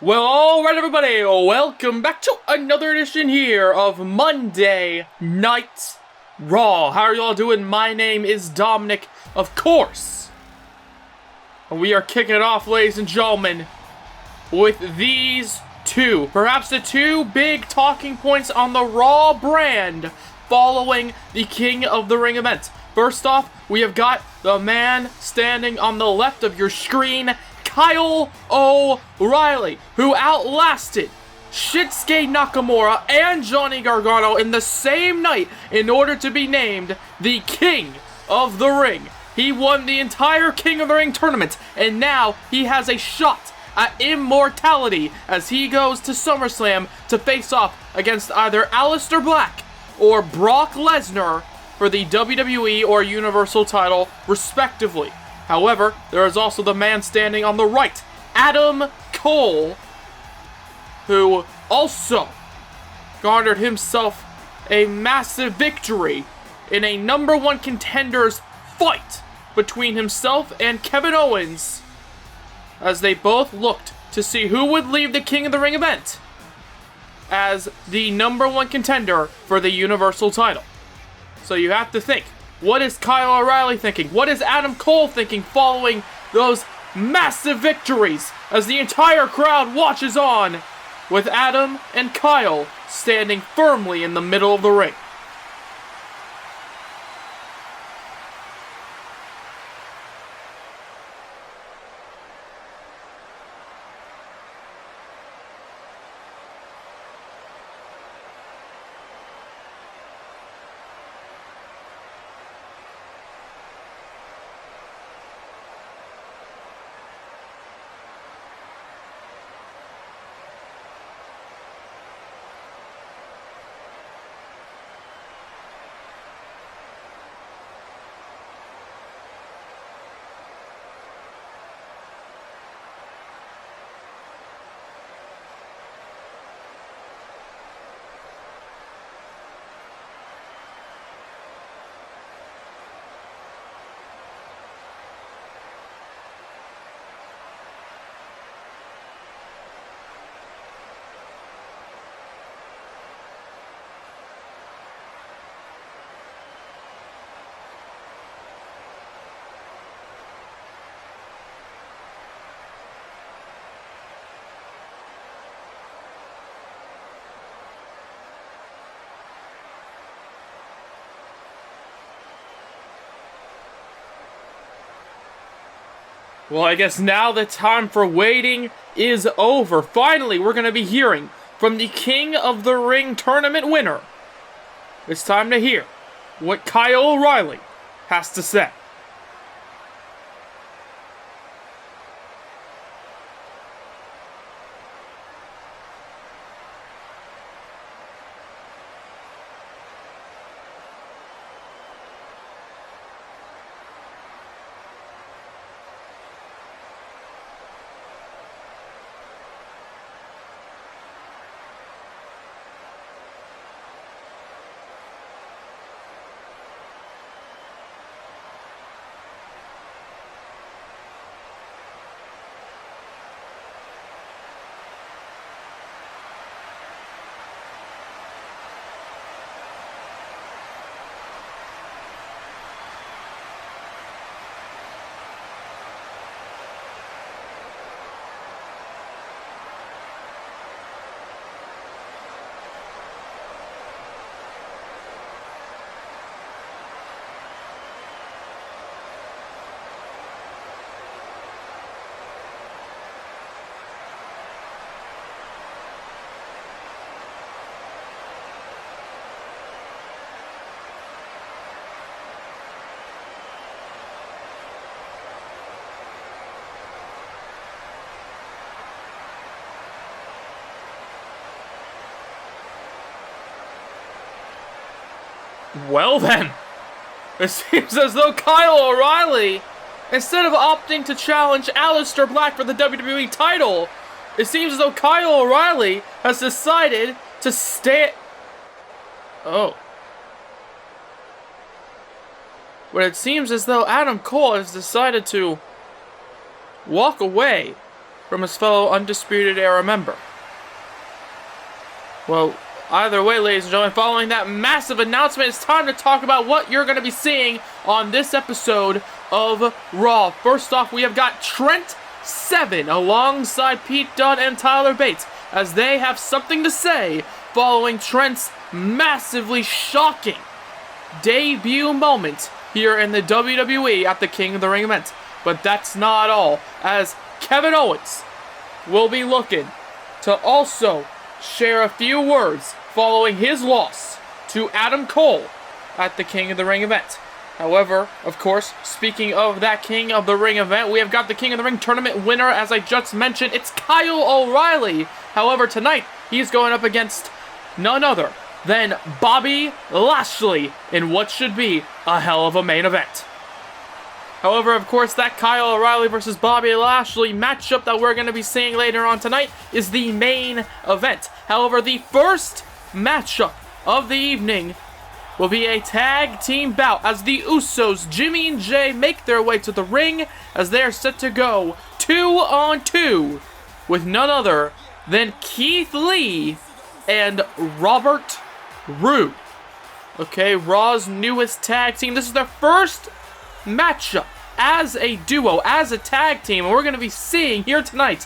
Well, alright everybody, welcome back to another edition here of Monday Night Raw. How are y'all doing? My name is Dominic, of course. And we are kicking it off, ladies and gentlemen, with these two, perhaps the two big talking points on the Raw brand following the King of the Ring event. First off, we have got the man standing on the left of your screen, Kyle O'Reilly, who outlasted Shinsuke Nakamura and Johnny Gargano in the same night in order to be named the King of the Ring. He won the entire King of the Ring tournament, and now he has a shot at immortality as he goes to Summerslam to face off against either Aleister Black or Brock Lesnar for the WWE or Universal title, respectively. However, there is also the man standing on the right, Adam Cole, who also garnered himself a massive victory in a #1 contenders fight between himself and Kevin Owens, as they both looked to see who would leave the King of the Ring event as the #1 contender for the Universal title. So you have to think, what is Kyle O'Reilly thinking? What is Adam Cole thinking following those massive victories as the entire crowd watches on with Adam and Kyle standing firmly in the middle of the ring? Well, I guess now the time for waiting is over. Finally, we're going to be hearing from the King of the Ring tournament winner. It's time to hear what Kyle O'Reilly has to say. Well then, it seems as though Kyle O'Reilly, instead of opting to challenge Aleister Black for the WWE title, it seems as though Kyle O'Reilly has decided to stay... Oh. But it seems as though Adam Cole has decided to walk away from his fellow Undisputed Era member. Well, either way, ladies and gentlemen, following that massive announcement, it's time to talk about what you're going to be seeing on this episode of Raw. First off, we have got Trent Seven alongside Pete Dunne and Tyler Bates, as they have something to say following Trent's massively shocking debut moment here in the WWE at the King of the Ring event. But that's not all, as Kevin Owens will be looking to also share a few words following his loss to Adam Cole at the King of the Ring event. However, of course, speaking of that King of the Ring event, we have got the King of the Ring tournament winner, as I just mentioned. It's Kyle O'Reilly. However, tonight, he's going up against none other than Bobby Lashley in what should be a hell of a main event. However, of course, that Kyle O'Reilly versus Bobby Lashley matchup that we're going to be seeing later on tonight is the main event. However, the first matchup of the evening will be a tag team bout as the Usos, Jimmy and Jay, make their way to the ring as they are set to go 2-on-2 with none other than Keith Lee and Robert Roode. Okay, Raw's newest tag team. This is their first matchup as a duo, as a tag team, and we're going to be seeing here tonight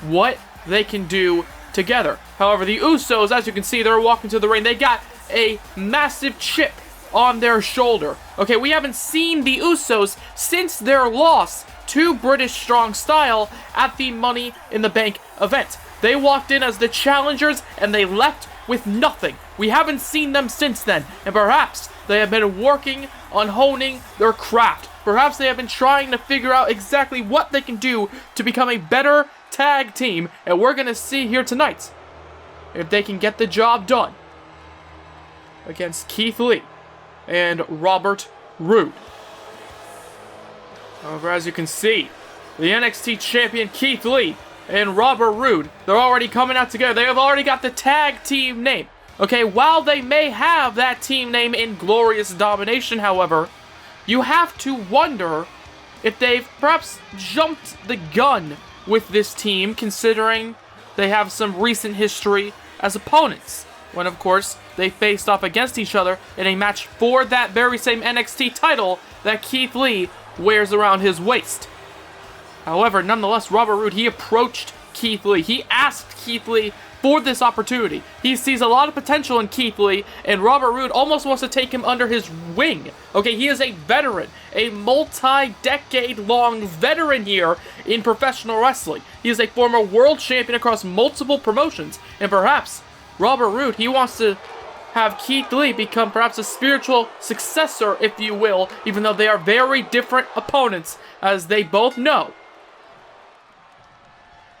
what they can do together. However, the Usos, as you can see, they're walking to the ring. They got a massive chip on their shoulder. Okay, we haven't seen the Usos since their loss to British Strong Style at the Money in the Bank event. They walked in as the challengers and they left with nothing. We haven't seen them since then, and perhaps they have been working on honing their craft. Perhaps they have been trying to figure out exactly what they can do to become a better tag team, and we're going to see here tonight if they can get the job done against Keith Lee and Robert Roode. However, as you can see, the NXT champion Keith Lee and Robert Roode, they're already coming out together. They have already got the tag team name. Okay, while they may have that team name in Glorious Domination, however, you have to wonder if they've perhaps jumped the gun with this team, considering they have some recent history as opponents, when of course they faced off against each other in a match for that very same NXT title that Keith Lee wears around his waist. However, nonetheless, Robert Roode, he approached Keith Lee. He asked Keith Lee for this opportunity. He sees a lot of potential in Keith Lee, and Robert Roode almost wants to take him under his wing. Okay, he is a veteran, a multi-decade-long veteran here in professional wrestling. He is a former world champion across multiple promotions, and perhaps Robert Roode, he wants to have Keith Lee become perhaps a spiritual successor, if you will, even though they are very different opponents, as they both know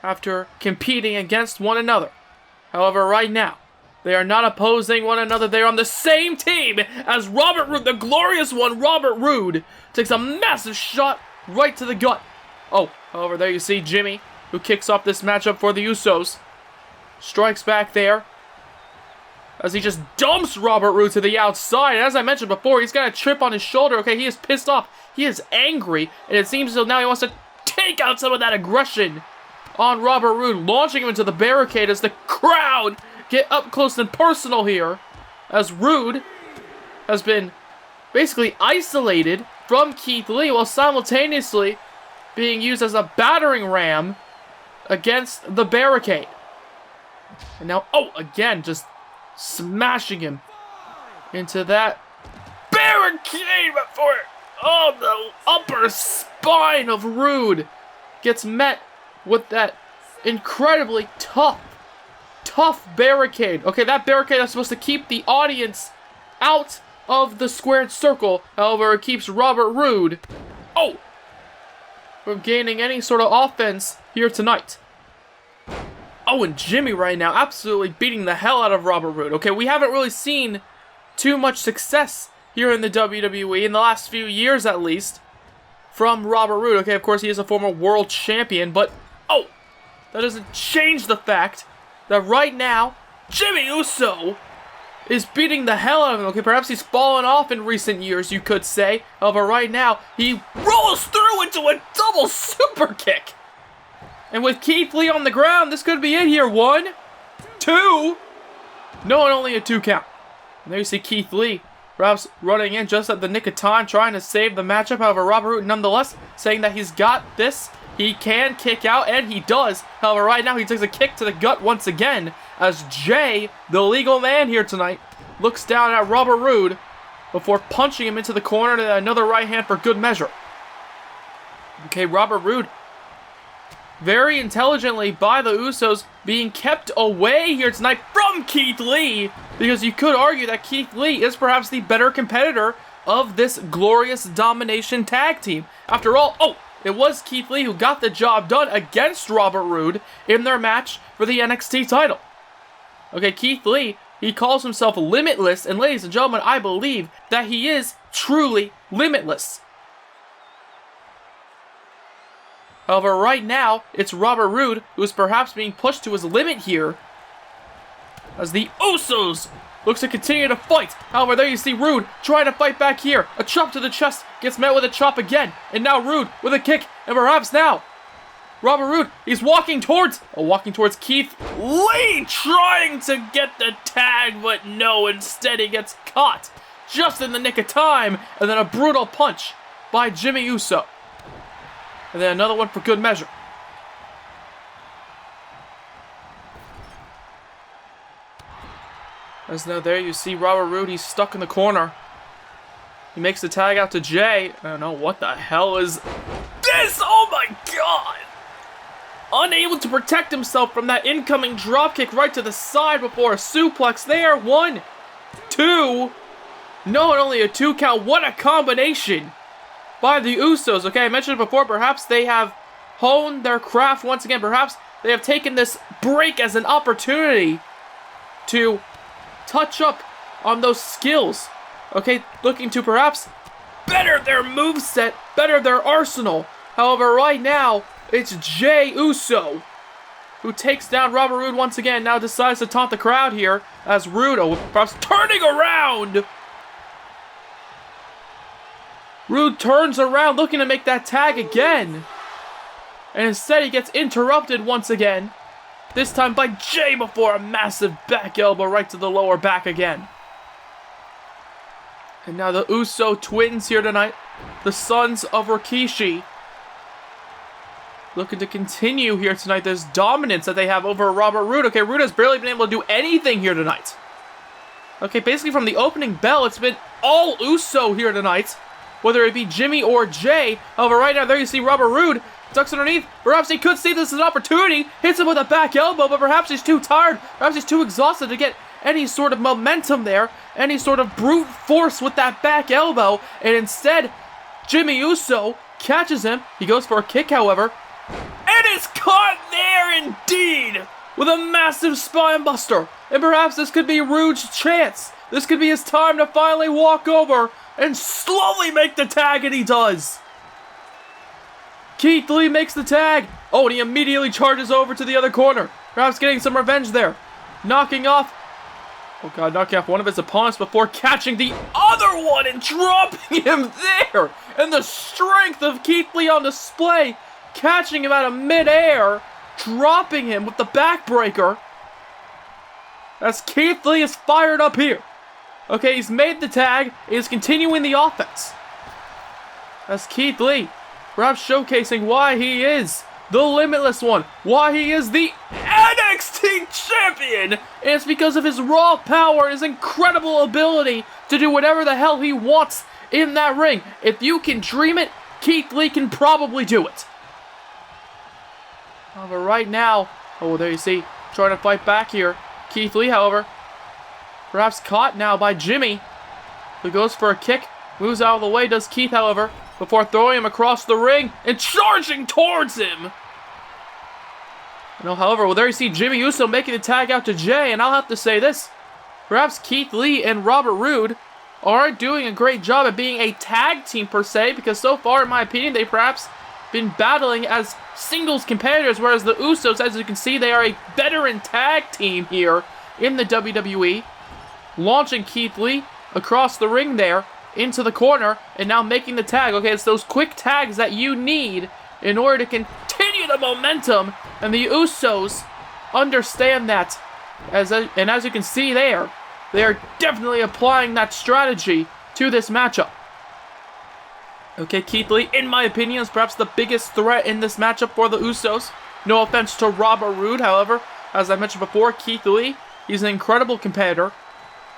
after competing against one another. However, right now, they are not opposing one another. They are on the same team as Robert Roode, the glorious one, Robert Roode, takes a massive shot right to the gut. Oh, however, there you see Jimmy, who kicks off this matchup for the Usos. Strikes back there as he just dumps Robert Roode to the outside. And as I mentioned before, he's got a chip on his shoulder. Okay, he is pissed off. He is angry. And it seems as though now he wants to take out some of that aggression on Robert Roode, launching him into the barricade as the crowd get up close and personal here, as Roode has been basically isolated from Keith Lee while simultaneously being used as a battering ram against the barricade. And now, oh, again, just smashing him into that barricade before, oh, the upper spine of Roode gets met with that incredibly tough barricade. Okay, that barricade is supposed to keep the audience out of the squared circle. However, it keeps Robert Roode, oh, from gaining any sort of offense here tonight. Oh, and Jimmy right now absolutely beating the hell out of Robert Roode. Okay, we haven't really seen too much success here in the WWE in the last few years, at least, from Robert Roode. Okay, of course, he is a former world champion, but oh, that doesn't change the fact that right now, Jimmy Uso is beating the hell out of him. Okay, perhaps he's fallen off in recent years, you could say. However, right now, he rolls through into a double super kick. And with Keith Lee on the ground, this could be it here. 1, 2. No, and only a 2 count. And there you see Keith Lee, perhaps running in just at the nick of time, trying to save the matchup. However, Robert Roode nonetheless saying that he's got this. He can kick out, and he does. However, right now he takes a kick to the gut once again as Jay, the legal man here tonight, looks down at Robert Roode before punching him into the corner to another right hand for good measure. Okay, Robert Roode, very intelligently by the Usos, being kept away here tonight from Keith Lee, because you could argue that Keith Lee is perhaps the better competitor of this glorious domination tag team. After all, it was Keith Lee who got the job done against Robert Roode in their match for the NXT title. Okay, Keith Lee, he calls himself limitless, and ladies and gentlemen, I believe that he is truly limitless. However, right now, it's Robert Roode who is perhaps being pushed to his limit here, as the Usos looks to continue to fight. However, there you see Roode trying to fight back here. A chop to the chest gets met with a chop again. And now Roode with a kick. And perhaps now, Robert Roode, he's walking towards Keith Lee, trying to get the tag, but no, instead he gets caught just in the nick of time. And then a brutal punch by Jimmy Uso. And then another one for good measure. As now there you see Robert Roode, he's stuck in the corner. He makes the tag out to Jay. I don't know, what the hell is this? Oh my god! Unable to protect himself from that incoming dropkick right to the side before a suplex there. 1, 2. No, and only a 2 count. What a combination by the Usos. Okay, I mentioned it before, perhaps they have honed their craft once again. Perhaps they have taken this break as an opportunity to touch up on those skills. Okay, looking to perhaps better their moveset, better their arsenal. However, right now, it's Jay Uso who takes down Robert Roode once again. Now decides to taunt the crowd here as Roode, perhaps turning around. Roode turns around looking to make that tag again. And instead he gets interrupted once again. This time by Jay before a massive back elbow right to the lower back again. And now the Uso twins here tonight, the sons of Rikishi, looking to continue here tonight this dominance that they have over Robert Roode. Okay, Roode has barely been able to do anything here tonight. Okay, basically from the opening bell, it's been all Uso here tonight, whether it be Jimmy or Jay. However, right now there you see Robert Roode ducks underneath. Perhaps he could see this as an opportunity. Hits him with a back elbow, but perhaps he's too tired. Perhaps he's too exhausted to get any sort of momentum there. Any sort of brute force with that back elbow. And instead, Jimmy Uso catches him. He goes for a kick, however. And is caught there indeed with a massive spine buster. And perhaps this could be Roode's chance. This could be his time to finally walk over and slowly make the tag, and he does. Keith Lee makes the tag. Oh, and he immediately charges over to the other corner. Perhaps getting some revenge there. Knocking off one of his opponents before catching the other one and dropping him there. And the strength of Keith Lee on display. Catching him out of midair. Dropping him with the backbreaker. As Keith Lee is fired up here. Okay, he's made the tag. He's continuing the offense. As Keith Lee, perhaps showcasing why he is the Limitless One, why he is the NXT Champion. And it's because of his raw power, his incredible ability to do whatever the hell he wants in that ring. If you can dream it, Keith Lee can probably do it. However, right now, there you see, trying to fight back here. Keith Lee, however, perhaps caught now by Jimmy, who goes for a kick, moves out of the way, does Keith, however, before throwing him across the ring and charging towards him. However, there you see Jimmy Uso making the tag out to Jay, and I'll have to say this. Perhaps Keith Lee and Robert Roode aren't doing a great job at being a tag team per se, because so far, in my opinion, they've perhaps been battling as singles competitors, whereas the Usos, as you can see, they are a veteran tag team here in the WWE. Launching Keith Lee across the ring there, into the corner, and now making the tag. Okay, it's those quick tags that you need in order to continue to of momentum, and the Usos understand that. As you can see there, they are definitely applying that strategy to this matchup. Okay, Keith Lee, in my opinion, is perhaps the biggest threat in this matchup for the Usos. No offense to Robert Roode, however, as I mentioned before, Keith Lee, he's an incredible competitor.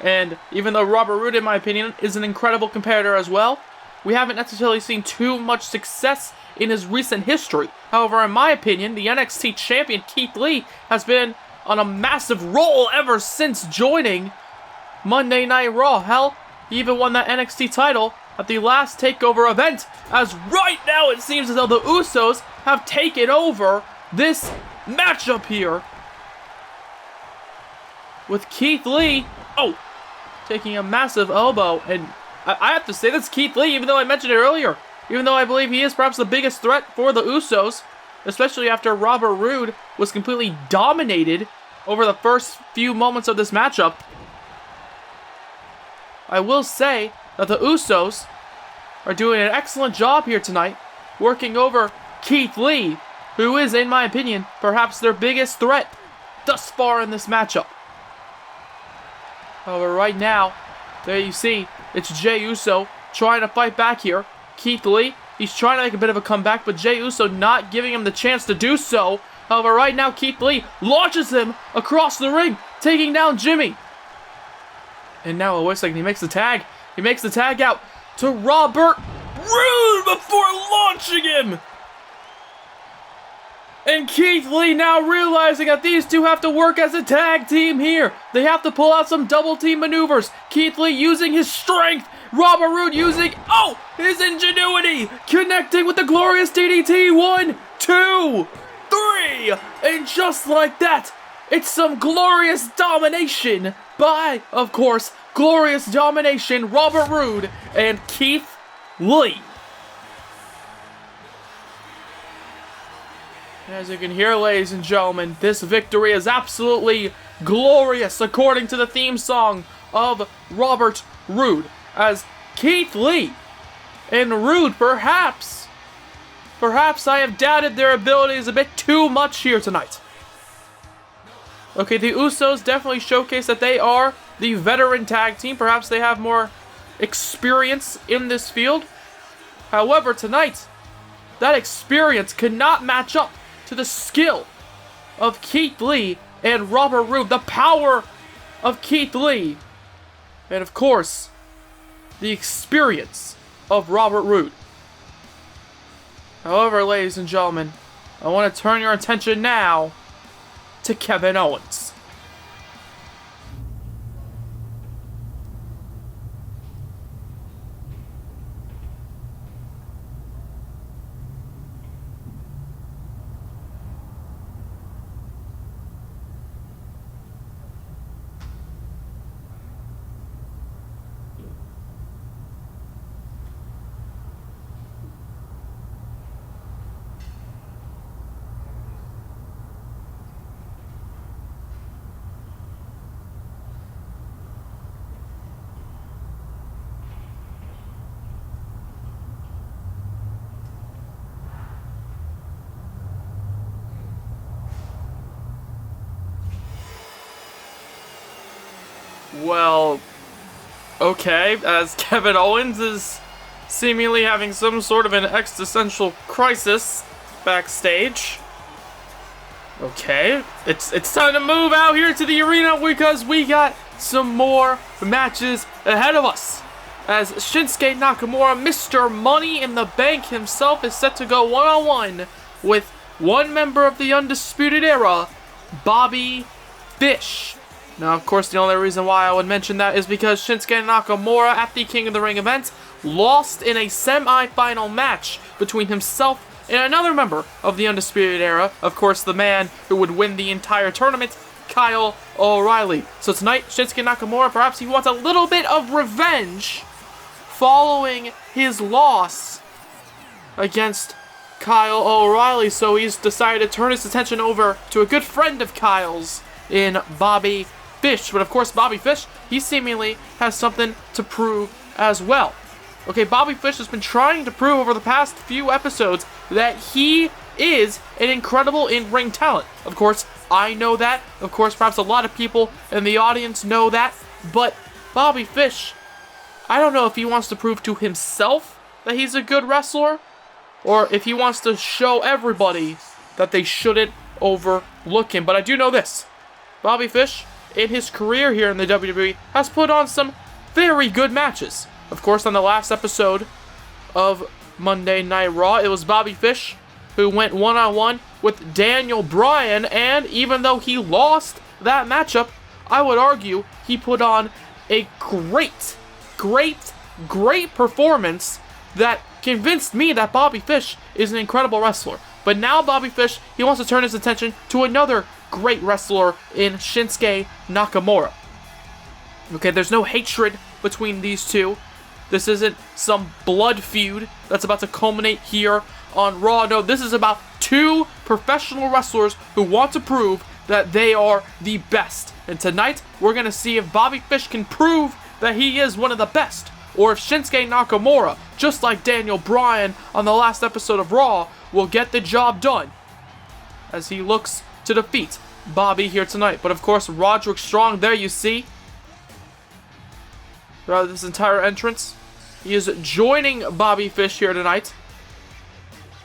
And even though Robert Roode, in my opinion, is an incredible competitor as well, we haven't necessarily seen too much success in his recent history. However, in my opinion, the NXT champion Keith Lee has been on a massive roll ever since joining Monday Night Raw. Hell, he even won that NXT title at the last TakeOver event, as right now it seems as though the Usos have taken over this matchup here. With Keith Lee, taking a massive elbow, and I have to say that's Keith Lee, even though I mentioned it earlier. Even though I believe he is perhaps the biggest threat for the Usos, especially after Robert Roode was completely dominated over the first few moments of this matchup. I will say that the Usos are doing an excellent job here tonight, working over Keith Lee, who is, in my opinion, perhaps their biggest threat thus far in this matchup. However, right now, there you see, it's Jey Uso trying to fight back here. Keith Lee, he's trying to make a bit of a comeback, but Jey Uso not giving him the chance to do so. However, right now, Keith Lee launches him across the ring, taking down Jimmy. And now, wait a second, he makes the tag. He makes the tag out to Robert Roode before launching him. And Keith Lee now realizing that these two have to work as a tag team here. They have to pull out some double team maneuvers. Keith Lee using his strength. Robert Roode using, his ingenuity. Connecting with the glorious DDT. 1, 2, 3. And just like that, it's some glorious domination by, of course, glorious domination, Robert Roode and Keith Lee. As you can hear, ladies and gentlemen, this victory is absolutely glorious, according to the theme song of Robert Roode. As Keith Lee and Roode, perhaps I have doubted their abilities a bit too much here tonight. Okay, the Usos definitely showcase that they are the veteran tag team. Perhaps they have more experience in this field. However, tonight, that experience could not match up to the skill of Keith Lee and Robert Roode, the power of Keith Lee, and of course, the experience of Robert Roode. However, ladies and gentlemen, I want to turn your attention now to Kevin Owens. Well, okay, as Kevin Owens is seemingly having some sort of an existential crisis backstage. Okay, it's time to move out here to the arena because we got some more matches ahead of us. As Shinsuke Nakamura, Mr. Money in the Bank himself, is set to go one-on-one with one member of the Undisputed Era, Bobby Fish. Now, of course, the only reason why I would mention that is because Shinsuke Nakamura at the King of the Ring event lost in a semi-final match between himself and another member of the Undisputed Era. Of course, the man who would win the entire tournament, Kyle O'Reilly. So tonight, Shinsuke Nakamura, perhaps he wants a little bit of revenge following his loss against Kyle O'Reilly. So he's decided to turn his attention over to a good friend of Kyle's in Bobby Fish. But of course, Bobby Fish, he seemingly has something to prove as well. Okay, Bobby Fish has been trying to prove over the past few episodes that he is an incredible in-ring talent. Of course, I know that. Of course, perhaps a lot of people in the audience know that. But Bobby Fish, I don't know if he wants to prove to himself that he's a good wrestler, or if he wants to show everybody that they shouldn't overlook him. But I do know this. Bobby Fish, in his career here in the WWE, has put on some very good matches. Of course, on the last episode of Monday Night Raw, it was Bobby Fish who went one-on-one with Daniel Bryan, and even though he lost that matchup, I would argue he put on a great performance that convinced me that Bobby Fish is an incredible wrestler. But now Bobby Fish, he wants to turn his attention to another great wrestler in Shinsuke Nakamura. Okay, there's no hatred between these two. This isn't some blood feud that's about to culminate here on Raw. No, this is about two professional wrestlers who want to prove that they are the best. And tonight, we're going to see if Bobby Fish can prove that he is one of the best, or if Shinsuke Nakamura, just like Daniel Bryan on the last episode of Raw, will get the job done as he looks to defeat Bobby here tonight. But of course, Roderick Strong, there you see, throughout this entire entrance, he is joining Bobby Fish here tonight,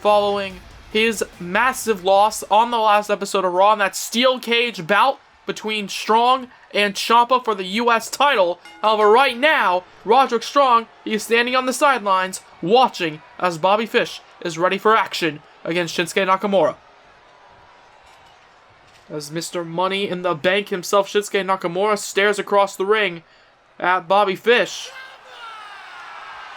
following his massive loss on the last episode of Raw in that steel cage bout between Strong and Ciampa for the U.S. title. However, right now, Roderick Strong, he is standing on the sidelines watching as Bobby Fish is ready for action against Shinsuke Nakamura. As Mr. Money in the Bank himself, Shinsuke Nakamura, stares across the ring at Bobby Fish.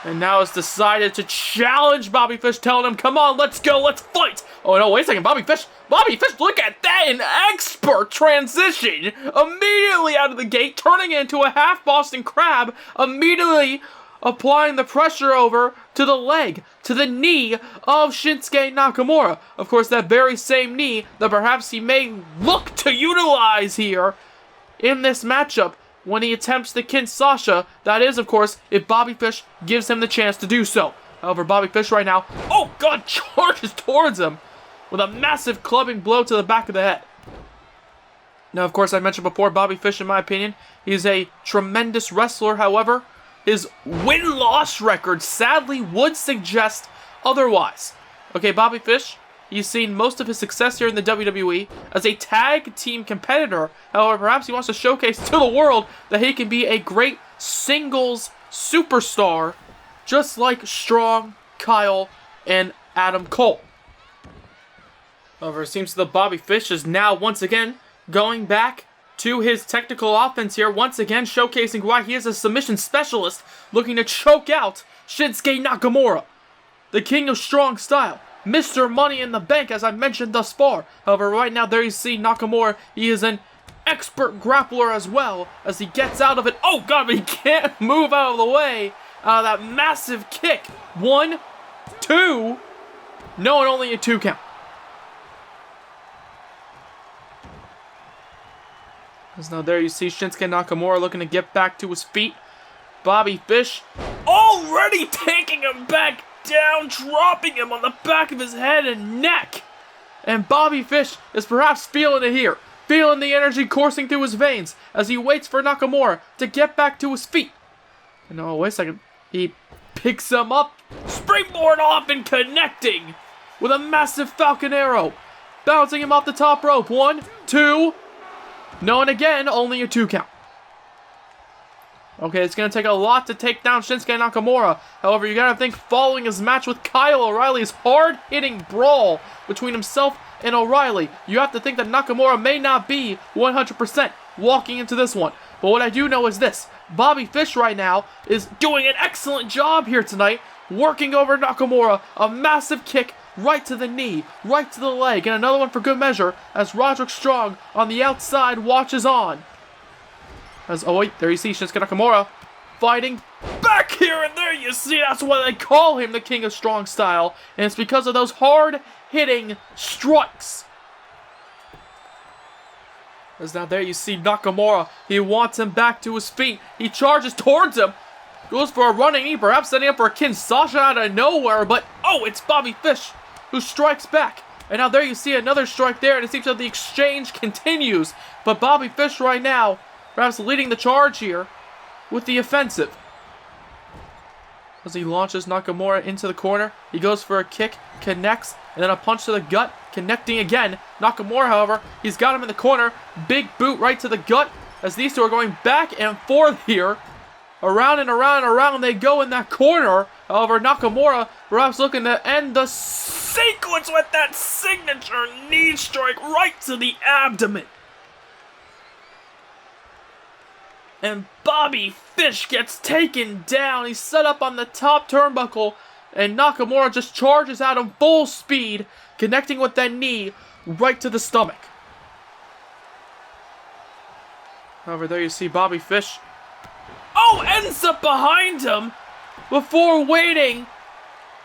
And now has decided to challenge Bobby Fish, telling him, come on, let's go, let's fight. Oh, no, wait a second, Bobby Fish, look at that, an expert transition. Immediately out of the gate, turning it into a half Boston Crab, immediately applying the pressure over to the leg, to the knee of Shinsuke Nakamura. Of course, that very same knee that perhaps he may look to utilize here in this matchup when he attempts the Kinshasa. That is, of course, if Bobby Fish gives him the chance to do so. However, Bobby Fish right now, oh God, charges towards him with a massive clubbing blow to the back of the head. Now, of course, I mentioned before, Bobby Fish, in my opinion, he's a tremendous wrestler. However, his win-loss record sadly would suggest otherwise. Okay, Bobby Fish, he's seen most of his success here in the WWE as a tag team competitor. However, perhaps he wants to showcase to the world that he can be a great singles superstar, just like Strong, Kyle, and Adam Cole. However, it seems that Bobby Fish is now once again going back to his technical offense here, once again showcasing why he is a submission specialist, looking to choke out Shinsuke Nakamura, the king of strong style, Mr. Money in the Bank, as I mentioned thus far. However, right now, there you see Nakamura. He is an expert grappler as well, as he gets out of it. Oh, God, but he can't move out of the way out of that massive kick. 1, 2. No, and only a 2 count. As now there you see Shinsuke Nakamura looking to get back to his feet. Bobby Fish already taking him back down, dropping him on the back of his head and neck. And Bobby Fish is perhaps feeling it here, feeling the energy coursing through his veins as he waits for Nakamura to get back to his feet. And oh, wait a second. He picks him up, springboard off and connecting with a massive Falcon Arrow, bouncing him off the top rope. 1, 2. No, and again, only a 2 count. Okay, it's going to take a lot to take down Shinsuke Nakamura. However, you got to think, following his match with Kyle O'Reilly's hard-hitting brawl between himself and O'Reilly, you have to think that Nakamura may not be 100% walking into this one. But what I do know is this. Bobby Fish right now is doing an excellent job here tonight, working over Nakamura. A massive kick right to the knee, right to the leg, and another one for good measure as Roderick Strong on the outside watches on. As, oh wait, there you see Shinsuke Nakamura fighting back here, and there you see, that's why they call him the King of Strong Style, and it's because of those hard-hitting strikes. As now there you see Nakamura, he wants him back to his feet, he charges towards him, goes for a running knee, perhaps setting up for a Kinshasa out of nowhere, but oh, it's Bobby Fish who strikes back. And now there you see another strike there, and it seems that the exchange continues. But Bobby Fish right now, perhaps leading the charge here with the offensive. As he launches Nakamura into the corner, he goes for a kick, connects, and then a punch to the gut, connecting again. Nakamura, however, he's got him in the corner. Big boot right to the gut, as these two are going back and forth here. Around and around and around they go in that corner. However, Nakamura perhaps looking to end the sequence with that signature knee strike right to the abdomen. And Bobby Fish gets taken down. He's set up on the top turnbuckle, and Nakamura just charges out in full speed, connecting with that knee right to the stomach. However, there you see Bobby Fish. Oh, ends up behind him before waiting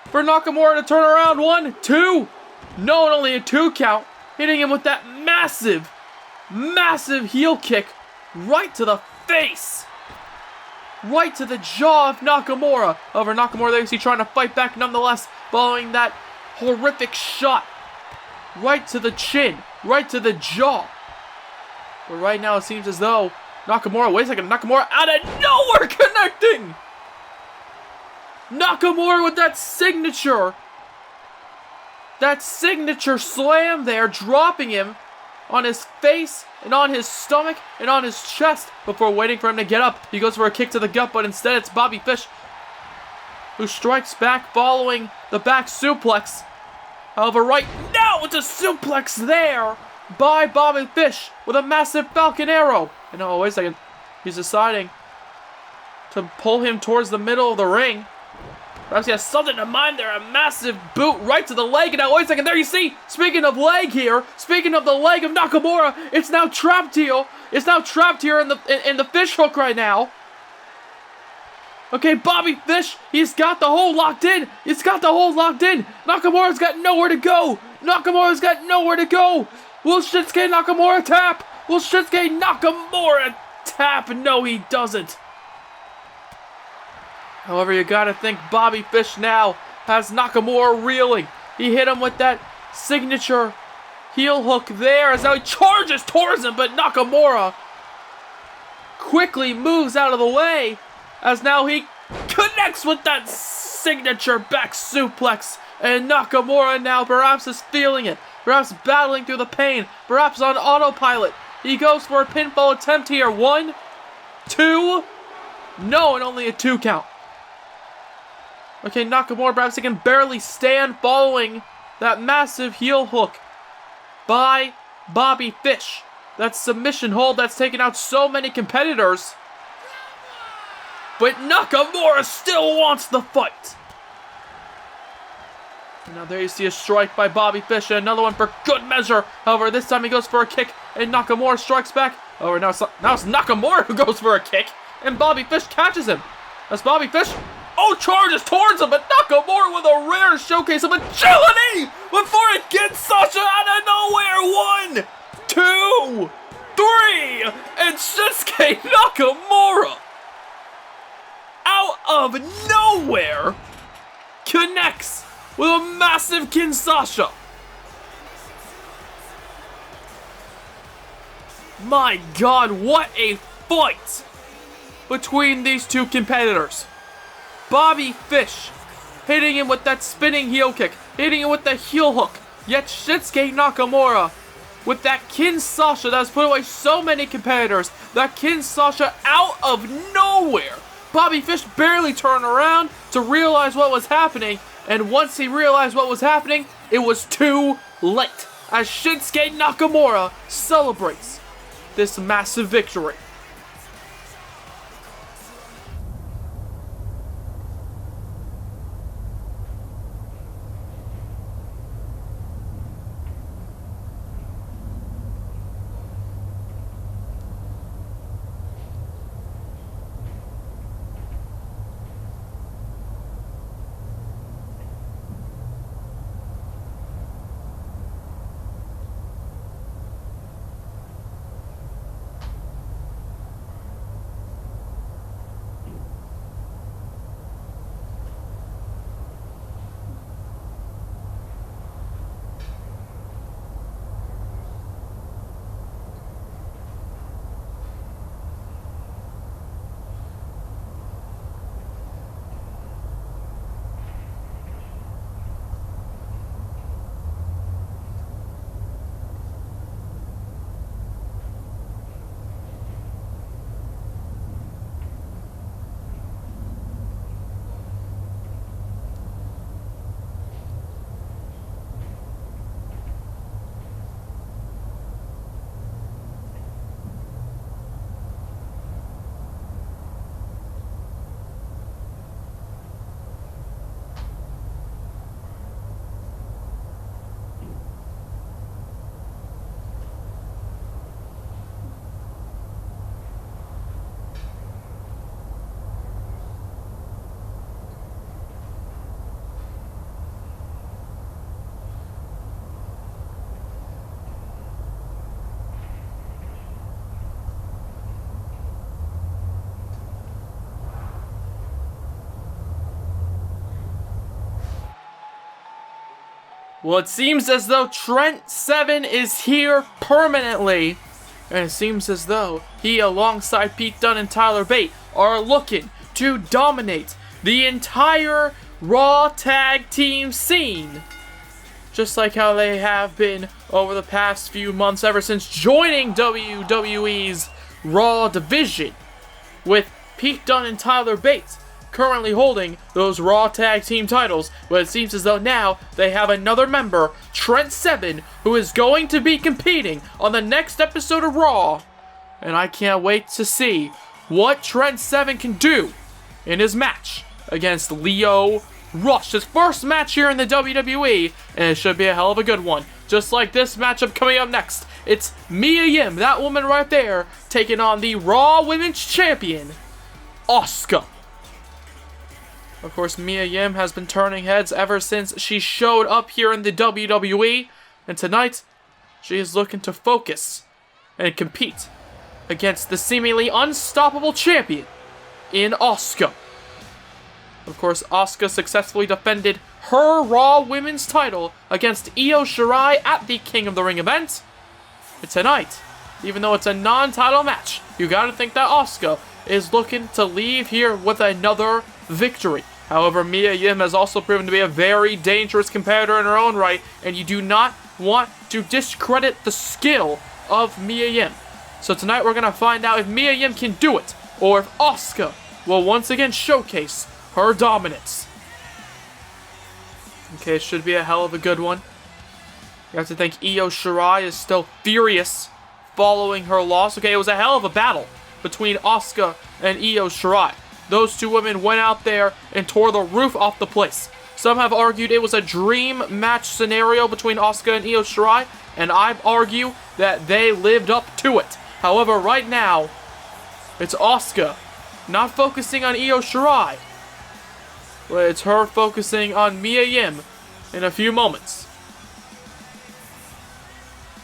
for Nakamura to turn around. 1, 2. No, and only a 2 count. Hitting him with that massive, massive heel kick right to the face. Right to the jaw of Nakamura. However, Nakamura there you see trying to fight back nonetheless, following that horrific shot. Right to the chin. Right to the jaw. But right now it seems as though Nakamura, wait a second, Nakamura out of nowhere connecting! Nakamura with that signature slam there, dropping him on his face and on his stomach and on his chest before waiting for him to get up. He goes for a kick to the gut, but instead it's Bobby Fish who strikes back following the back suplex. However, right now it's a suplex there by Bobby Fish with a massive Falcon Arrow. And oh, wait a second. He's deciding to pull him towards the middle of the ring. Perhaps he has something in mind there. A massive boot right to the leg. And now, wait a second. There you see, speaking of leg here, speaking of the leg of Nakamura, it's now trapped here. It's now trapped here in the fish hook right now. Okay, Bobby Fish, he's got the hold locked in. He's got the hold locked in. Nakamura's got nowhere to go. Nakamura's got nowhere to go. Will Shinsuke Nakamura tap? Will Shinsuke Nakamura tap? No, he doesn't. However, you gotta think Bobby Fish now has Nakamura reeling. He hit him with that signature heel hook there as now he charges towards him, but Nakamura quickly moves out of the way as now he connects with that signature back suplex. And Nakamura now perhaps is feeling it. Perhaps battling through the pain. Perhaps on autopilot. He goes for a pinfall attempt here. 1, 2. No, and only a 2 count. Okay, Nakamura perhaps he can barely stand following that massive heel hook by Bobby Fish. That submission hold that's taken out so many competitors. But Nakamura still wants the fight. And now there you see a strike by Bobby Fish, and another one for good measure. However, this time he goes for a kick, and Nakamura strikes back. However, now it's Nakamura who goes for a kick, and Bobby Fish catches him. That's Bobby Fish. Oh, charges towards him, but Nakamura with a rare showcase of agility before it gets Sasha out of nowhere. 1, 2, 3, and Shinsuke Nakamura out of nowhere connects with a massive Kinshasa. My God, what a fight between these two competitors. Bobby Fish hitting him with that spinning heel kick, hitting him with the heel hook. Yet Shinsuke Nakamura with that Kinshasa that has put away so many competitors. That Kinshasa out of nowhere. Bobby Fish barely turned around to realize what was happening. And once he realized what was happening, it was too late. As Shinsuke Nakamura celebrates this massive victory. Well, it seems as though Trent Seven is here permanently. And it seems as though he, alongside Pete Dunne and Tyler Bate, are looking to dominate the entire Raw tag team scene. Just like how they have been over the past few months ever since joining WWE's Raw division, with Pete Dunne and Tyler Bate currently holding those Raw tag team titles. But it seems as though now they have another member, Trent Seven, who is going to be competing on the next episode of Raw. And I can't wait to see what Trent Seven can do in his match against Lio Rush. His first match here in the WWE, and it should be a hell of a good one. Just like this matchup coming up next. It's Mia Yim, that woman right there, taking on the Raw Women's Champion, Asuka. Of course, Mia Yim has been turning heads ever since she showed up here in the WWE, and tonight, she is looking to focus and compete against the seemingly unstoppable champion in Asuka. Of course, Asuka successfully defended her Raw Women's title against Io Shirai at the King of the Ring event. And tonight, even though it's a non-title match, you gotta think that Asuka is looking to leave here with another victory. However, Mia Yim has also proven to be a very dangerous competitor in her own right, and you do not want to discredit the skill of Mia Yim. So tonight we're going to find out if Mia Yim can do it, or if Asuka will once again showcase her dominance. Okay, it should be a hell of a good one. You have to think Io Shirai is still furious following her loss. Okay, it was a hell of a battle between Asuka and Io Shirai. Those two women went out there and tore the roof off the place. Some have argued it was a dream match scenario between Asuka and Io Shirai, and I argue that they lived up to it. However, right now, it's Asuka not focusing on Io Shirai. But it's her focusing on Mia Yim in a few moments.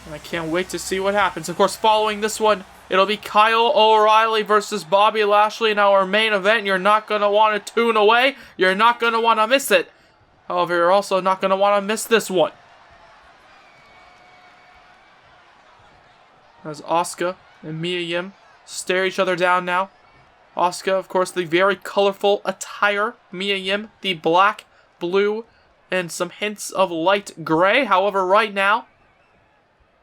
And I can't wait to see what happens. Of course, following this one, it'll be Kyle O'Reilly versus Bobby Lashley in our main event. You're not going to want to tune away. You're not going to want to miss it. However, you're also not going to want to miss this one. As Asuka and Mia Yim stare each other down now. Asuka, of course, the very colorful attire. Mia Yim, the black, blue, and some hints of light gray. However, right now,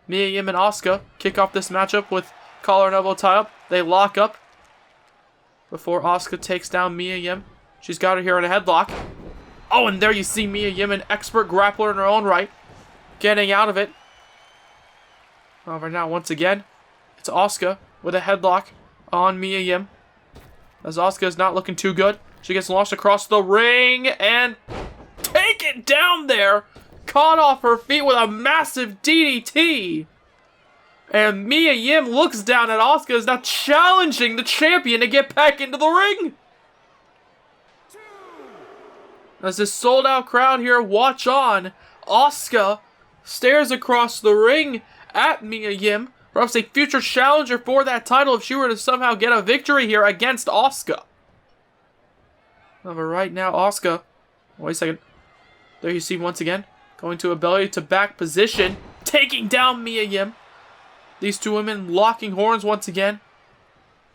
Mia Yim and Asuka kick off this matchup with collar and elbow tie-up. They lock up before Asuka takes down Mia Yim. She's got her here in a headlock. Oh, and there you see Mia Yim, an expert grappler in her own right, getting out of it. However, now, once again, it's Asuka with a headlock on Mia Yim. As Asuka is not looking too good. She gets launched across the ring and taken down there. Caught off her feet with a massive DDT. And Mia Yim looks down at Asuka, is now challenging the champion to get back into the ring. As this sold out crowd here watch on, Asuka stares across the ring at Mia Yim. Perhaps a future challenger for that title if she were to somehow get a victory here against Asuka. But right now, Asuka, wait a second. There you see once again, going to a belly to back position, taking down Mia Yim. These two women locking horns once again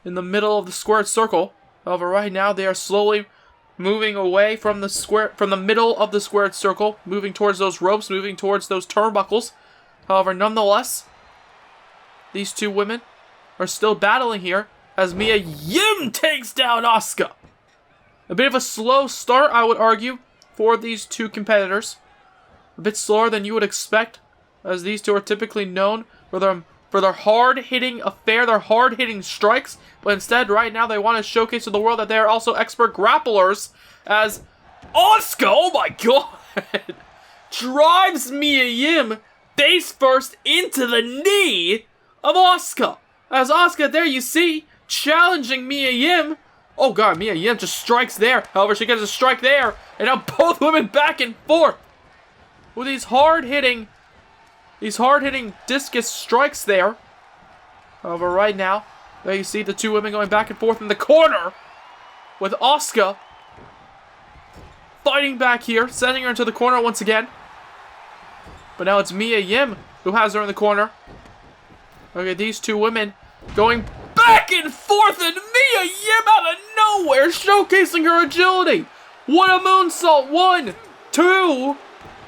in the middle of the squared circle. However, right now they are slowly moving away from the middle of the squared circle, moving towards those ropes, moving towards those turnbuckles. However, nonetheless, these two women are still battling here as Mia Yim takes down Asuka. A bit of a slow start, I would argue, for these two competitors. A bit slower than you would expect, as these two are typically known for their hard-hitting affair, their hard-hitting strikes. But instead, right now, they want to showcase to the world that they are also expert grapplers, as Asuka, oh my god, drives Mia Yim face first into the knee of Asuka. As Asuka, there you see, challenging Mia Yim. Oh god, Mia Yim just strikes there. However, she gets a strike there. And now both women back and forth with these hard-hitting discus strikes there. However, right now, there you see the two women going back and forth in the corner with Asuka fighting back here, sending her into the corner once again. But now it's Mia Yim who has her in the corner. Okay, these two women going back and forth, and Mia Yim out of nowhere showcasing her agility. What a moonsault. 1, 2.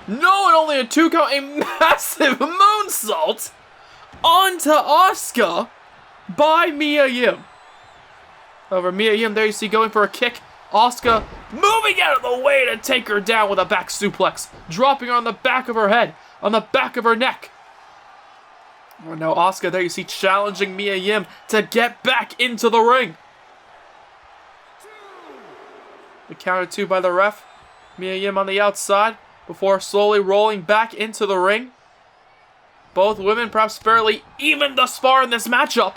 No, and only a 2 count. A massive moonsault onto Asuka by Mia Yim. Over Mia Yim, there you see going for a kick. Asuka moving out of the way to take her down with a back suplex. Dropping her on the back of her head, on the back of her neck. Oh, now Asuka, there you see challenging Mia Yim to get back into the ring. The counter 2 by the ref. Mia Yim on the outside before slowly rolling back into the ring. Both women perhaps fairly even thus far in this matchup.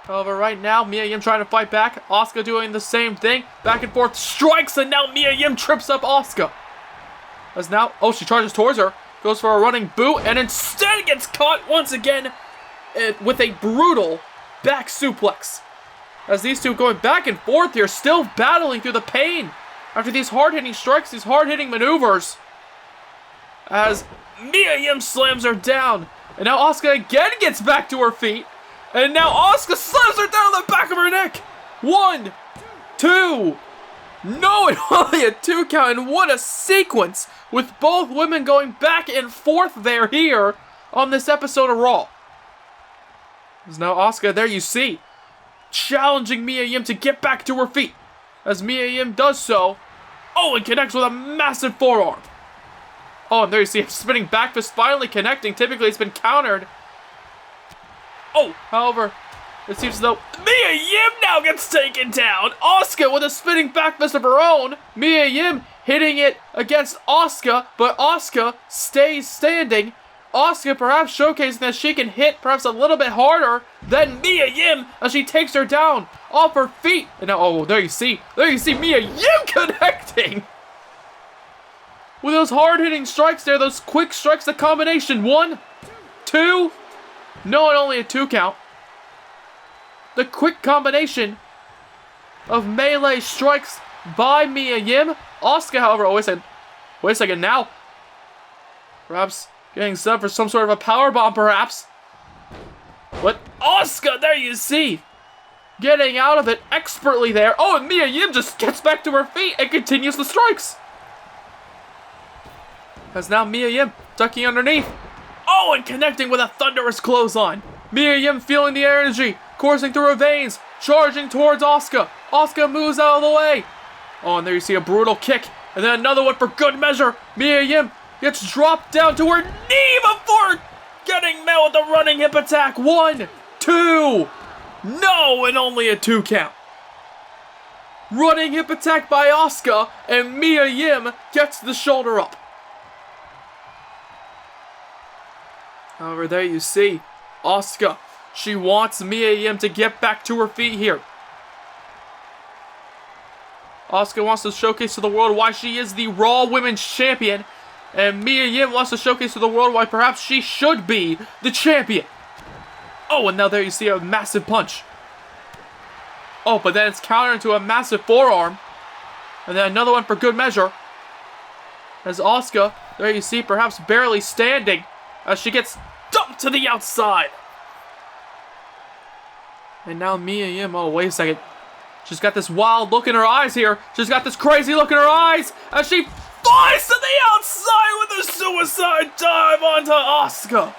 However, right now, Mia Yim trying to fight back. Asuka doing the same thing. Back and forth strikes, and now Mia Yim trips up Asuka. As now, oh, she charges towards her. Goes for a running boot, and instead gets caught once again with a brutal back suplex. As these two going back and forth here, still battling through the pain after these hard-hitting strikes, these hard-hitting maneuvers. As Mia Yim slams her down, and now Asuka again gets back to her feet. And now Asuka slams her down on the back of her neck. 1, 2. No, and only a 2 count. And what a sequence with both women going back and forth there here on this episode of Raw. There's now Asuka, there you see, challenging Mia Yim to get back to her feet. As Mia Yim does so, oh, and connects with a massive forearm. Oh, and there you see a spinning back fist finally connecting. Typically it's been countered. Oh, however, it seems as though Mia Yim now gets taken down. Asuka with a spinning back fist of her own. Mia Yim hitting it against Asuka, but Asuka stays standing. Asuka perhaps showcasing that she can hit perhaps a little bit harder than Mia Yim as she takes her down off her feet. And now, oh, there you see Mia Yim connecting with those hard-hitting strikes there, those quick strikes, the combination. 1, 2. No, and only a 2 count. The quick combination of melee strikes by Mia Yim. Asuka, however, oh, wait a second now. Perhaps getting set up for some sort of a powerbomb, perhaps. But Asuka, there you see, getting out of it expertly there. Oh, and Mia Yim just gets back to her feet and continues the strikes. As now Mia Yim ducking underneath. Oh, and connecting with a thunderous clothesline. Mia Yim feeling the energy coursing through her veins, charging towards Asuka. Asuka moves out of the way. Oh, and there you see a brutal kick, and then another one for good measure. Mia Yim gets dropped down to her knee before getting met with a running hip attack. 1, 2. No, and only a 2 count. Running hip attack by Asuka, and Mia Yim gets the shoulder up. However, there you see Asuka. She wants Mia Yim to get back to her feet here. Asuka wants to showcase to the world why she is the Raw Women's Champion. And Mia Yim wants to showcase to the world why perhaps she should be the champion. Oh, and now there you see a massive punch. Oh, but then it's countered into a massive forearm. And then another one for good measure. As Asuka, there you see, perhaps barely standing as she gets dumped to the outside. And now Mia Yim, oh, wait a second. She's got this wild look in her eyes here. She's got this crazy look in her eyes as she flies to the outside with a suicide dive onto Asuka.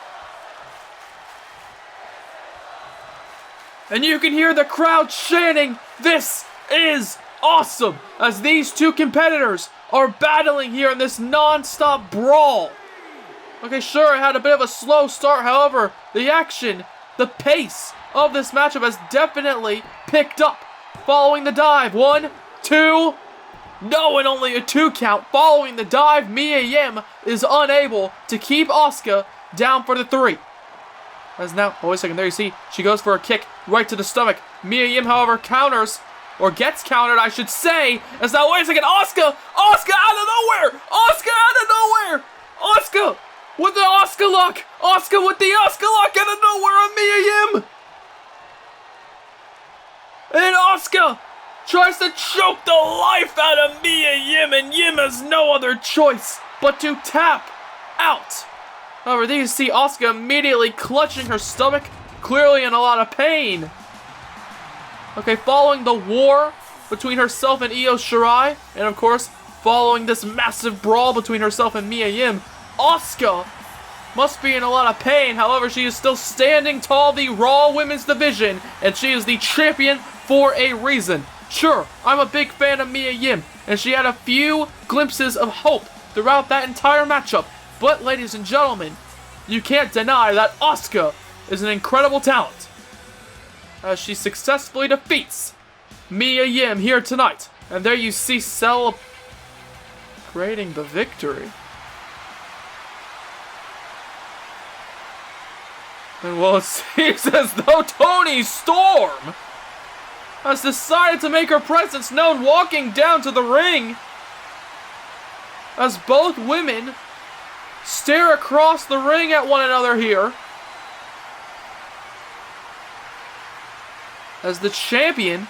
And you can hear the crowd chanting, "This is awesome," as these two competitors are battling here in this non-stop brawl. Okay, sure, it had a bit of a slow start. However, the action, the pace of this matchup has definitely picked up following the dive. 1, 2. No, and only a 2 count. Following the dive, Mia Yim is unable to keep Asuka down for the 3. As now, oh, wait a second, there you see, she goes for a kick right to the stomach. Mia Yim, however, counters, or gets countered, I should say, as now, wait a second, Asuka out of nowhere! Asuka out of nowhere! Asuka with the Asuka lock! Asuka with the Asuka lock out of nowhere on Mia Yim! And Asuka tries to choke the life out of Mia Yim, and Yim has no other choice but to tap out. However, there you see Asuka immediately clutching her stomach, clearly in a lot of pain. Okay, following the war between herself and Io Shirai, and of course, following this massive brawl between herself and Mia Yim, Asuka must be in a lot of pain. However, she is still standing tall the Raw Women's Division, and she is the champion for a reason. Sure, I'm a big fan of Mia Yim, and she had a few glimpses of hope throughout that entire matchup. But, ladies and gentlemen, you can't deny that Asuka is an incredible talent, as she successfully defeats Mia Yim here tonight. And there you see celebrating the victory. And well, it seems as though Toni Storm has decided to make her presence known, walking down to the ring as both women stare across the ring at one another here. As the champion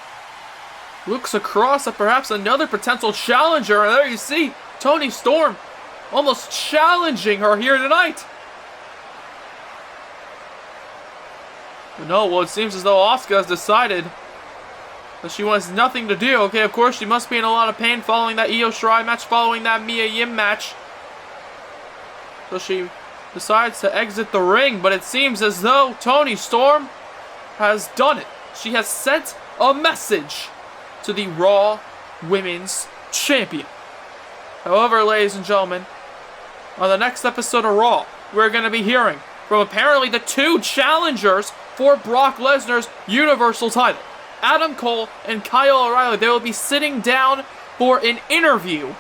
looks across at perhaps another potential challenger, and there you see Toni Storm almost challenging her here tonight. But no, well, it seems as though Asuka has decided that she wants nothing to do. Okay, of course, she must be in a lot of pain following that Io Shirai match, following that Mia Yim match. So she decides to exit the ring, but it seems as though Toni Storm has done it. She has sent a message to the Raw Women's Champion. However, ladies and gentlemen, on the next episode of Raw, we're going to be hearing from apparently the two challengers for Brock Lesnar's Universal title, Adam Cole and Kyle O'Reilly. They will be sitting down for an interview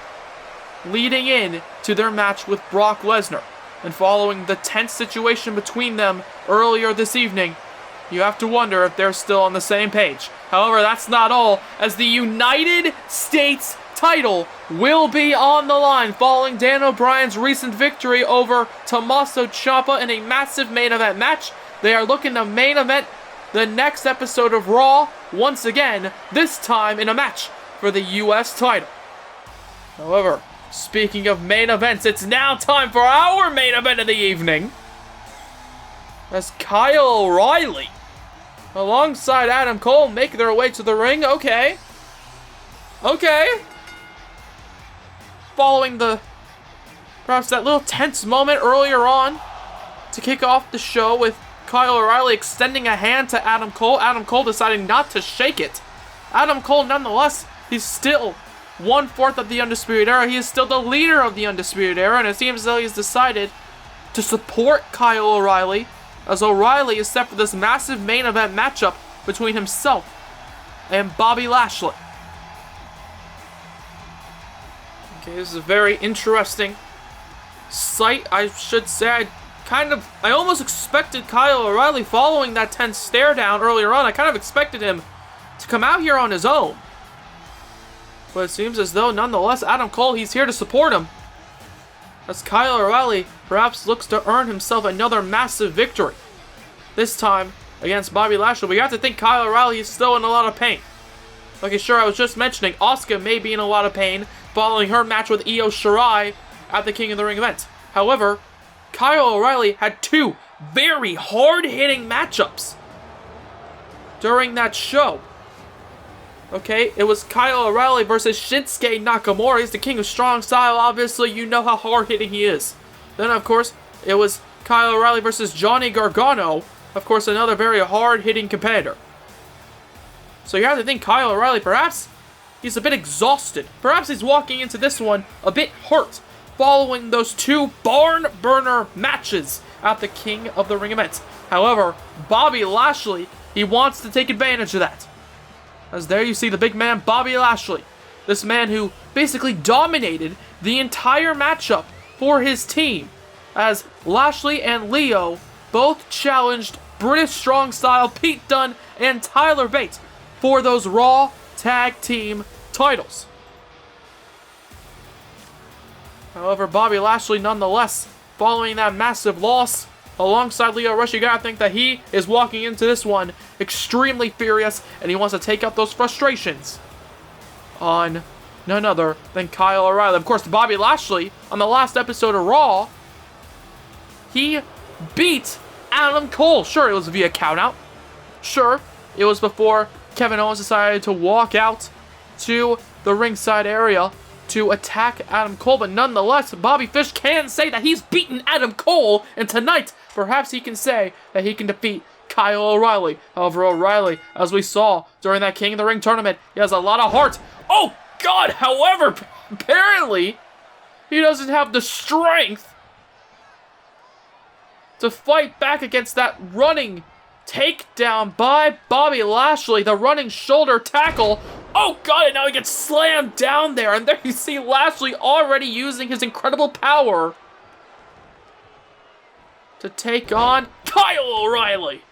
leading in to their match with Brock Lesnar. And following the tense situation between them earlier this evening, you have to wonder if they're still on the same page. However, that's not all, as the United States title will be on the line following Dan O'Brien's recent victory over Tommaso Ciampa in a massive main event match. They are looking to main event the next episode of Raw once again, this time in a match for the US title. However, speaking of main events, it's now time for our main event of the evening, as Kyle O'Reilly alongside Adam Cole make their way to the ring. Okay. Following perhaps that little tense moment earlier on to kick off the show with Kyle O'Reilly extending a hand to Adam Cole. Adam Cole deciding not to shake it. Adam Cole, nonetheless, he's still 1/4 of the Undisputed Era. He is still the leader of the Undisputed Era, and it seems as though he's decided to support Kyle O'Reilly, as O'Reilly is set for this massive main event matchup between himself and Bobby Lashley. Okay, this is a very interesting sight, I should say. I almost expected Kyle O'Reilly, following that tense stare down earlier on, I kind of expected him to come out here on his own. But it seems as though, nonetheless, Adam Cole, he's here to support him, as Kyle O'Reilly perhaps looks to earn himself another massive victory, this time against Bobby Lashley. But you have to think Kyle O'Reilly is still in a lot of pain. Like sure, I was just mentioning, Asuka may be in a lot of pain following her match with Io Shirai at the King of the Ring event. However, Kyle O'Reilly had two very hard-hitting matchups during that show. Okay, it was Kyle O'Reilly versus Shinsuke Nakamura. He's the king of strong style. Obviously, you know how hard-hitting he is. Then, of course, it was Kyle O'Reilly versus Johnny Gargano. Of course, another very hard-hitting competitor. So you have to think Kyle O'Reilly, perhaps he's a bit exhausted. Perhaps he's walking into this one a bit hurt, following those two barn burner matches at the King of the Ring event. However, Bobby Lashley, he wants to take advantage of that. As there you see the big man, Bobby Lashley. This man who basically dominated the entire matchup for his team, as Lashley and Leo both challenged British Strong Style Pete Dunne and Tyler Bate for those Raw Tag Team titles. However, Bobby Lashley, nonetheless, following that massive loss alongside Lio Rush, you gotta think that he is walking into this one extremely furious, and he wants to take out those frustrations on none other than Kyle O'Reilly. Of course, Bobby Lashley, on the last episode of Raw, he beat Adam Cole. Sure, it was via countout. Sure, it was before Kevin Owens decided to walk out to the ringside area to attack Adam Cole, but nonetheless, Bobby Fish can say that he's beaten Adam Cole, and tonight, perhaps he can say that he can defeat Kyle O'Reilly. However, O'Reilly, as we saw during that King of the Ring tournament, he has a lot of heart. Oh, God, however, apparently, he doesn't have the strength to fight back against that running takedown by Bobby Lashley, the running shoulder tackle. Oh, God, and now he gets slammed down there, and there you see Lashley already using his incredible power to take on Kyle O'Reilly.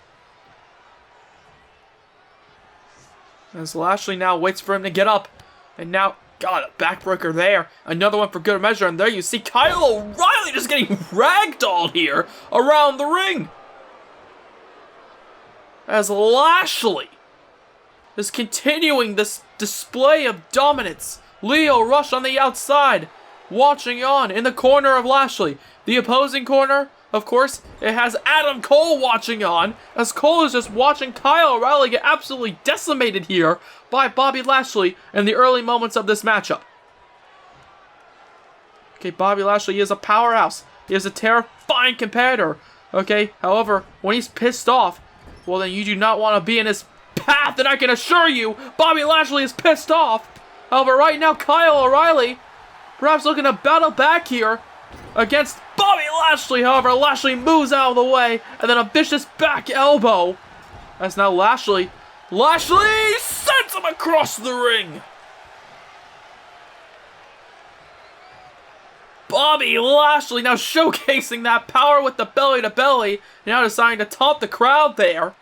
As Lashley now waits for him to get up, and now, God, a backbreaker there. Another one for good measure, and there you see Kyle O'Reilly just getting ragdolled here around the ring. As Lashley is continuing this display of dominance. Lio Rush on the outside, watching on in the corner of Lashley. The opposing corner, of course, it has Adam Cole watching on, as Cole is just watching Kyle O'Reilly get absolutely decimated here by Bobby Lashley in the early moments of this matchup. Okay, Bobby Lashley is a powerhouse. He is a terrifying competitor. Okay, however, when he's pissed off, well then you do not want to be in his path, and I can assure you, Bobby Lashley is pissed off. However, right now, Kyle O'Reilly perhaps looking to battle back here against Bobby Lashley. However, Lashley moves out of the way, and then a vicious back elbow. As now Lashley sends him across the ring. Bobby Lashley now showcasing that power with the belly to belly, now deciding to taunt the crowd there.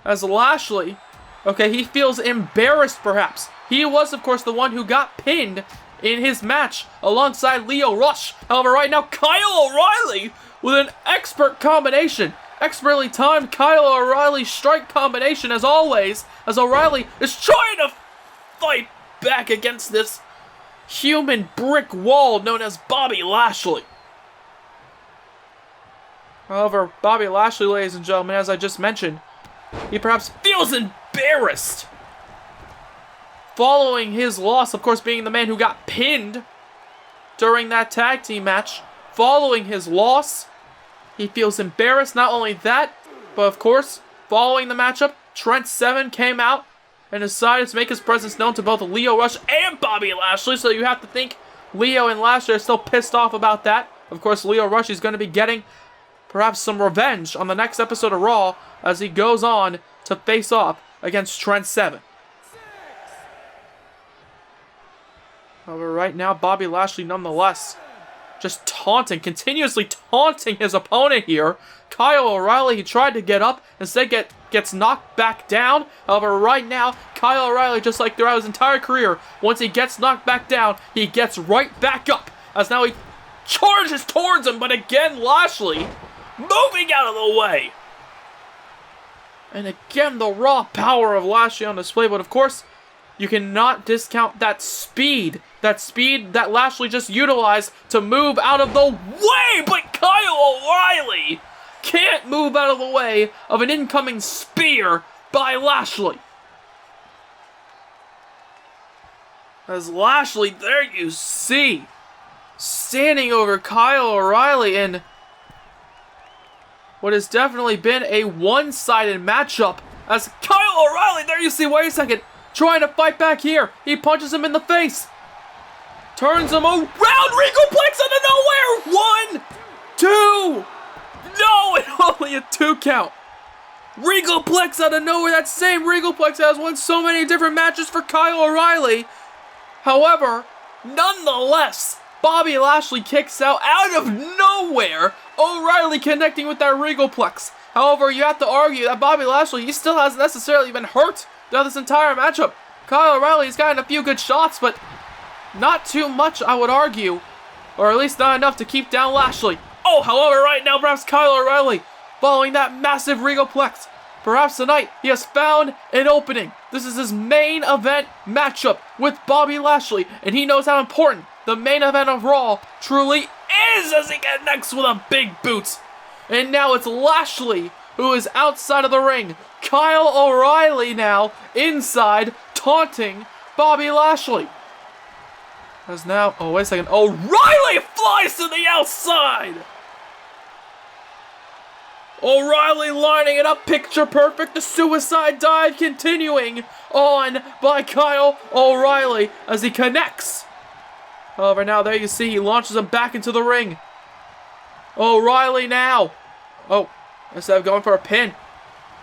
As Lashley, okay, he feels embarrassed perhaps. He was, of course, the one who got pinned in his match alongside Lio Rush. However, right now, Kyle O'Reilly with an expert combination. Expertly timed Kyle O'Reilly strike combination as always, as O'Reilly is trying to fight back against this human brick wall known as Bobby Lashley. However, Bobby Lashley, ladies and gentlemen, as I just mentioned, he perhaps feels embarrassed following his loss, of course, being the man who got pinned during that tag team match. Following his loss, he feels embarrassed. Not only that, but of course, following the matchup, Trent Seven came out and decided to make his presence known to both Lio Rush and Bobby Lashley. So you have to think Lio and Lashley are still pissed off about that. Of course, Lio Rush is going to be getting perhaps some revenge on the next episode of Raw as he goes on to face off against Trent Seven. However, right now, Bobby Lashley nonetheless just continuously taunting his opponent here. Kyle O'Reilly, he tried to get up, instead gets knocked back down. However, right now, Kyle O'Reilly, just like throughout his entire career, once he gets knocked back down, he gets right back up. As now he charges towards him, but again, Lashley moving out of the way. And again, the raw power of Lashley on display, but of course, you cannot discount that speed that Lashley just utilized to move out of the way, but Kyle O'Reilly can't move out of the way of an incoming spear by Lashley. As Lashley, there you see, standing over Kyle O'Reilly in what has definitely been a one-sided matchup. As Kyle O'Reilly, there you see, wait a second, trying to fight back here. He punches him in the face. Turns him around. Regalplex out of nowhere. 1, 2. No, and only a 2 count. Regalplex out of nowhere. That same Regalplex has won so many different matches for Kyle O'Reilly. However, nonetheless, Bobby Lashley kicks out of nowhere. O'Reilly connecting with that Regalplex. However, you have to argue that Bobby Lashley, he still hasn't necessarily been hurt throughout this entire matchup. Kyle O'Reilly's gotten a few good shots, but not too much, I would argue. Or at least not enough to keep down Lashley. Oh, however, right now, perhaps Kyle O'Reilly, following that massive Regalplex, perhaps tonight, he has found an opening. This is his main event matchup with Bobby Lashley, and he knows how important the main event of Raw truly is as he connects with a big boot. And now it's Lashley who is outside of the ring. Kyle O'Reilly now inside, taunting Bobby Lashley. As now, oh wait a second, O'Reilly flies to the outside! O'Reilly lining it up, picture perfect, the suicide dive continuing on by Kyle O'Reilly as he connects. However, now there you see, he launches him back into the ring. O'Reilly now. Oh, instead of going for a pin,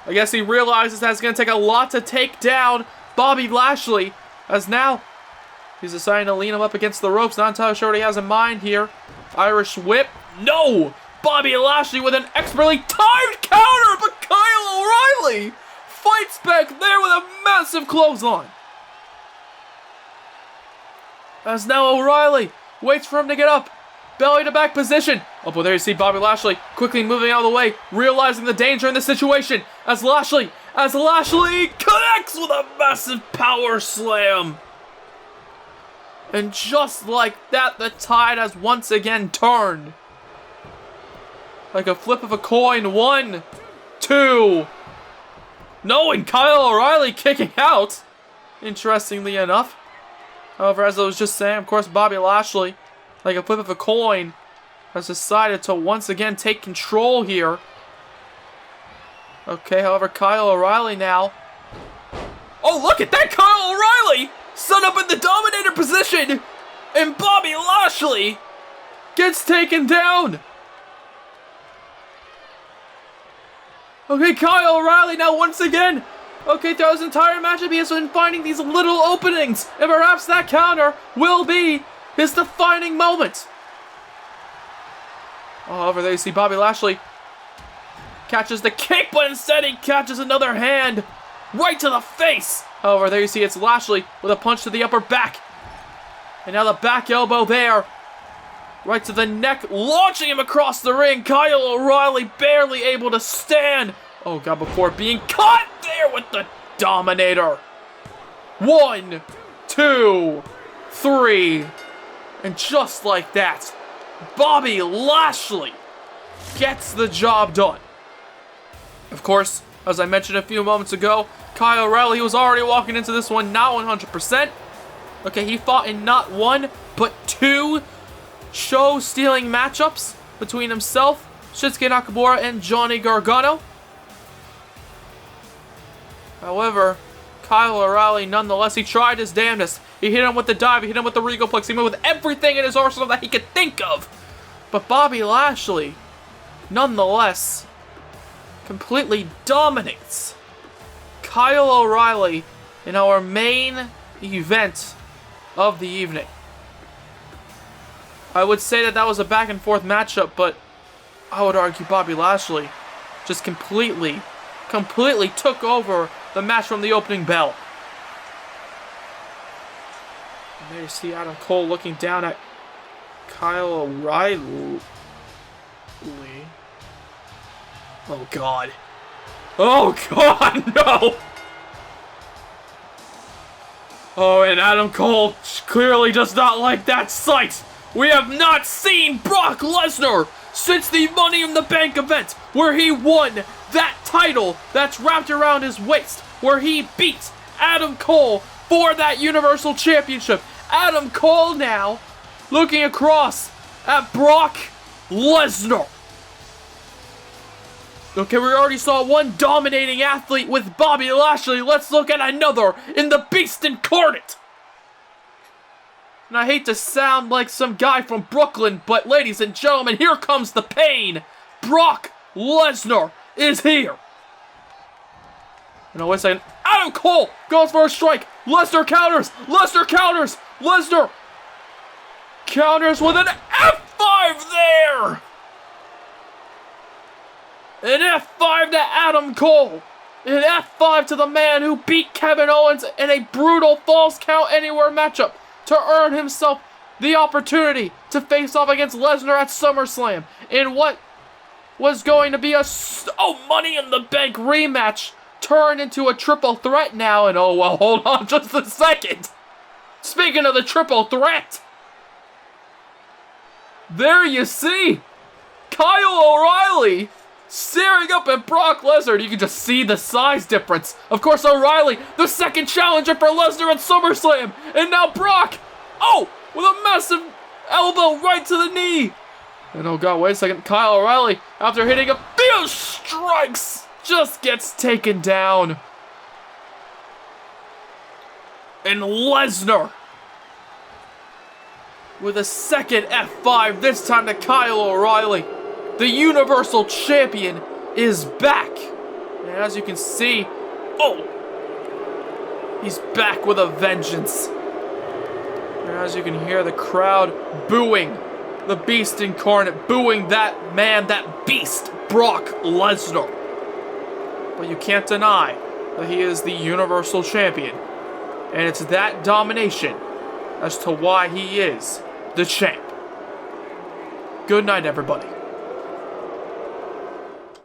I guess he realizes that it's going to take a lot to take down Bobby Lashley, as now he's deciding to lean him up against the ropes. Not entirely sure what he has in mind here. Irish whip. No! Bobby Lashley with an expertly timed counter, but Kyle O'Reilly fights back there with a massive clothesline. As now O'Reilly waits for him to get up. Belly to back position. Oh, but there you see Bobby Lashley quickly moving out of the way, realizing the danger in the situation. As Lashley connects with a massive power slam. And just like that, the tide has once again turned. Like a flip of a coin. 1, 2. No, and Kyle O'Reilly kicking out. Interestingly enough. However, as I was just saying, of course, Bobby Lashley, like a flip of a coin, has decided to once again take control here. Okay, however, Kyle O'Reilly now. Oh, look at that! Kyle O'Reilly set up in the Dominator position, and Bobby Lashley gets taken down. Okay, Kyle O'Reilly now once again. Okay, throughout his entire matchup, he has been finding these little openings, and perhaps that counter will be his defining moment. However, there you see Bobby Lashley catches the kick, but instead he catches another hand right to the face. However, there you see it's Lashley with a punch to the upper back. And now the back elbow there, right to the neck, launching him across the ring. Kyle O'Reilly barely able to stand. Oh God, before being caught there with the Dominator. 1, 2, 3. And just like that, Bobby Lashley gets the job done. Of course, as I mentioned a few moments ago, Kyle O'Reilly was already walking into this one not 100%. Okay, he fought in not 1, but 2 show-stealing matchups between himself, Shinsuke Nakamura, and Johnny Gargano. However, Kyle O'Reilly, nonetheless, he tried his damnedest. He hit him with the dive, he hit him with the Regoplex, he went with everything in his arsenal that he could think of. But Bobby Lashley, nonetheless, completely dominates Kyle O'Reilly in our main event of the evening. I would say that was a back and forth matchup, but I would argue Bobby Lashley just completely took over the match from the opening bell. And there you see Adam Cole looking down at Kyle O'Reilly. Oh God. Oh God, no! Oh, and Adam Cole clearly does not like that sight. We have not seen Brock Lesnar since the Money in the Bank event, where he won that title that's wrapped around his waist, where he beat Adam Cole for that Universal Championship. Adam Cole now looking across at Brock Lesnar. Okay, we already saw one dominating athlete with Bobby Lashley. Let's look at another in the Beast Incarnate. And I hate to sound like some guy from Brooklyn, but ladies and gentlemen, here comes the pain. Brock Lesnar is here. And wait a second. Adam Cole goes for a strike. Lesnar counters. Lesnar counters. Lesnar counters with an F5 there. An F5 to Adam Cole. An F5 to the man who beat Kevin Owens in a brutal Falls Count Anywhere matchup to earn himself the opportunity to face off against Lesnar at SummerSlam in what was going to be a Money in the Bank rematch turned into a triple threat now. And oh well, hold on just a second. Speaking of the triple threat, There you see Kyle O'Reilly staring up at Brock Lesnar. You can just see the size difference. Of course, O'Reilly, the second challenger for Lesnar at SummerSlam. And now Brock, oh, with a massive elbow right to the knee. And oh god, wait a second. Kyle O'Reilly, after hitting a few strikes, just gets taken down. And Lesnar, with a second F5, this time to Kyle O'Reilly. The Universal Champion is back. And as you can see, oh, he's back with a vengeance. And as you can hear the crowd booing the Beast Incarnate, booing that man, that beast, Brock Lesnar. But you can't deny that he is the Universal Champion. And it's that domination as to why he is the champ. Good night, everybody.